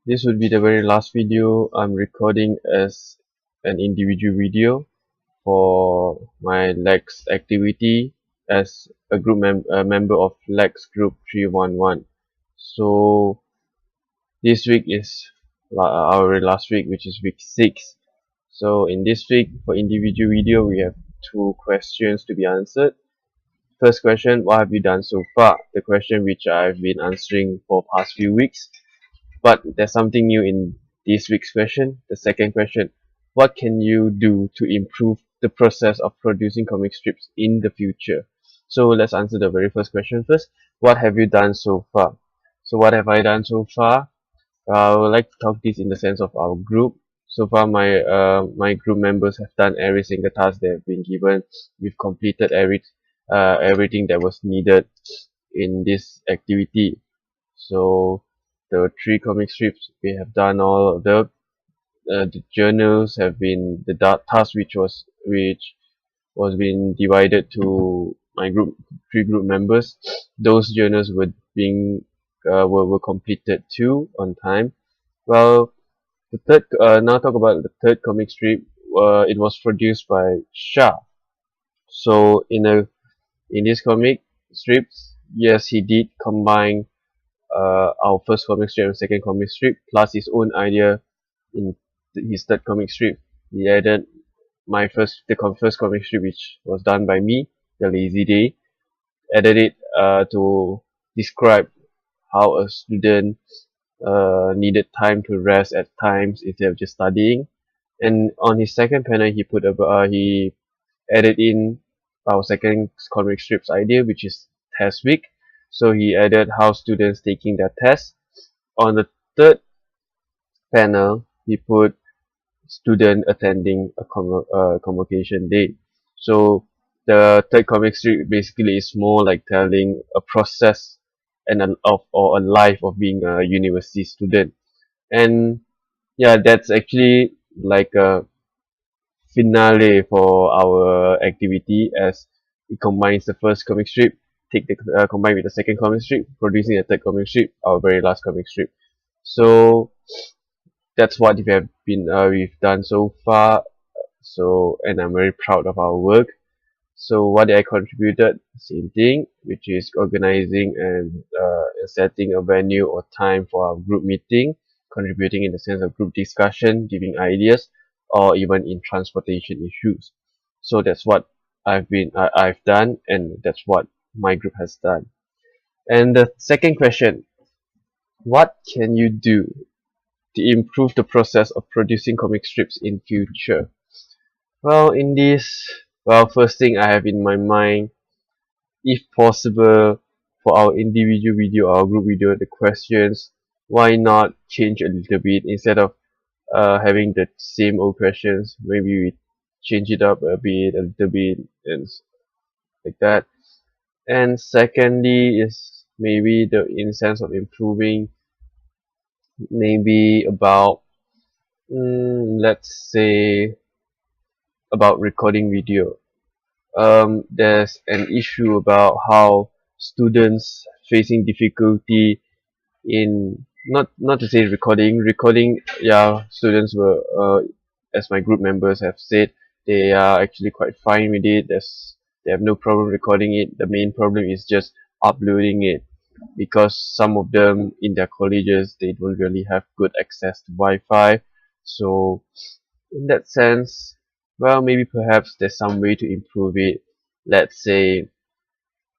This would be the very last video I'm recording as an individual video for my Lex activity as a member of Lex Group 311. So this week is our last week, which is week 6. So in this week for individual video, we have two questions to be answered. First question, what have you done so far? The question which I've been answering for past few weeks. But there's something new in this week's question. The second question, what can you do to improve the process of producing comic strips in the future? So let's answer the very first question first. What have you done so far? So what have I done so far? I would like to talk this in the sense of our group. So far, my group members have done every single task they have been given. We've completed everything that was needed in this activity. So the three comic strips we have done all of the journals have been the task which was being divided to my group three group members. Those journals were completed too on time. Well, the third now talk about the third comic strip. It was produced by Shah. So in this comic strips, yes, he did combine our first comic strip and second comic strip plus his own idea in his third comic strip. He added first comic strip, which was done by me, The Lazy Day, added it to describe how a student needed time to rest at times instead of just studying. And on his second panel, he added in our second comic strips idea, which is test week. So he added how students taking their test. On the third panel, he put student attending a convocation day. So the third comic strip basically is more like telling a process or a life of being a university student. And yeah, that's actually like a finale for our activity as it combines the first comic strip, combine with the second comic strip, producing a third comic strip, our very last comic strip. So that's what we've done so far. So and I'm very proud of our work. So what I contributed, same thing, which is organizing and setting a venue or time for our group meeting, contributing in the sense of group discussion, giving ideas, or even in transportation issues. So that's what I've done, and that's what my group has done. And the second question, what can you do to improve the process of producing comic strips in future? Well, first thing I have in my mind, if possible, for our individual video, our group video, the questions, why not change a little bit instead of having the same old questions? Maybe we change it up a little bit, and like that. And secondly, is maybe the in sense of improving, maybe about let's say about recording video. There's an issue about how students facing difficulty in not to say recording, yeah, students were as my group members have said, they are actually quite fine with it. They have no problem recording it. The main problem is just uploading it, because some of them in their colleges, they don't really have good access to Wi-Fi. So in that sense, well, maybe perhaps there's some way to improve it. Let's say,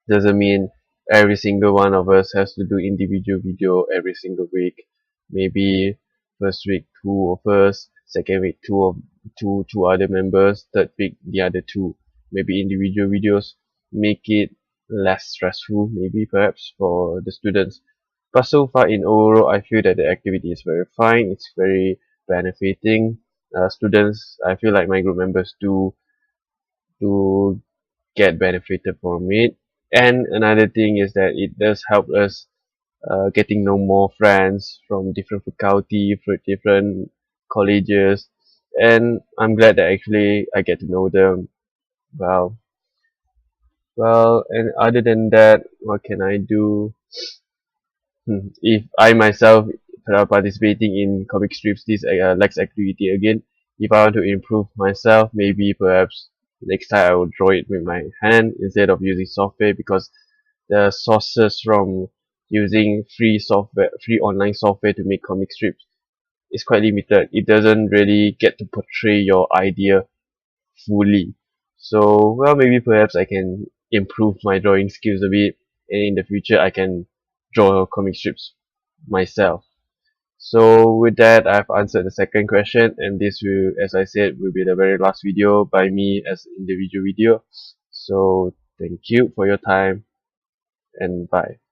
doesn't mean every single one of us has to do individual video every single week. Maybe first week two of us, second week two other members, third week the other two. Maybe individual videos make it less stressful, maybe perhaps for the students. But so far in overall, I feel that the activity is very fine. It's very benefiting. Students, I feel like my group members do get benefited from it. And another thing is that it does help us getting know more friends from different faculty, from different colleges, and I'm glad that actually I get to know them well. Well, and other than that, what can I do? If I myself participating in comic strips, this Lex activity again. If I want to improve myself, maybe perhaps next time I will draw it with my hand instead of using software, because the sources from using free online software to make comic strips is quite limited. It doesn't really get to portray your idea fully. So, well, maybe perhaps I can improve my drawing skills a bit, and in the future I can draw comic strips myself. So with that, I've answered the second question, and this will, as I said, will be the very last video by me as individual video. So thank you for your time, and bye.